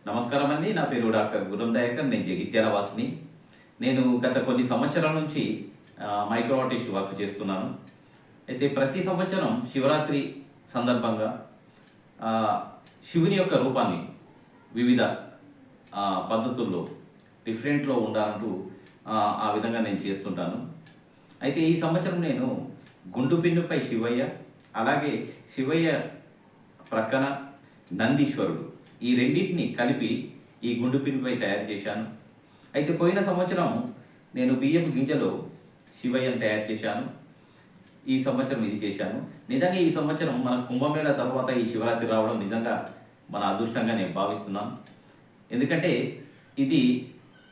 నమస్కారం అండి. నా పేరు డాక్టర్ గురం దయాకర్. నేను జగిత్యాల వాసిని. నేను గత కొన్ని సంవత్సరాల నుంచి మైక్రో ఆర్టిస్ట్ వర్క్ చేస్తున్నాను. అయితే ప్రతి సంవత్సరం శివరాత్రి సందర్భంగా శివుని యొక్క రూపాన్ని వివిధ పద్ధతుల్లో డిఫరెంట్‌లో ఉండాలంటూ ఆ విధంగా నేను చేస్తుంటాను. అయితే ఈ సంవత్సరం నేను గుండు పిన్నుపై శివయ్య, అలాగే శివయ్య ప్రక్కన నందీశ్వరుడు, ఈ రెండింటిని కలిపి ఈ గుండు పిన్నుపై తయారు చేశాను. అయితే పోయిన సంవత్సరం నేను బియ్యపు గింజలో శివయ్యను తయారు చేశాను. ఈ సంవత్సరం ఇది చేశాను. నిజంగా ఈ సంవత్సరం మన కుంభమేళ తర్వాత ఈ శివరాత్రి రావడం నిజంగా మన అదృష్టంగా నేను భావిస్తున్నాను. ఎందుకంటే ఇది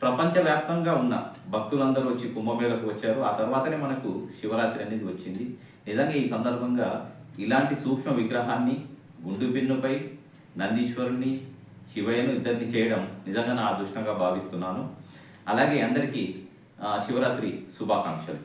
ప్రపంచవ్యాప్తంగా ఉన్న భక్తులందరూ వచ్చి కుంభమేళకు వచ్చారు. ఆ తర్వాతనే మనకు శివరాత్రి అనేది వచ్చింది. నిజంగా ఈ సందర్భంగా ఇలాంటి సూక్ష్మ విగ్రహాన్ని గుండు పిన్నుపై నందీశ్వరుని, శివయ్యను ఇద్దరిని చేయడం నిజంగా నా అదృష్టంగా భావిస్తున్నాను. అలాగే అందరికీ శివరాత్రి శుభాకాంక్షలు.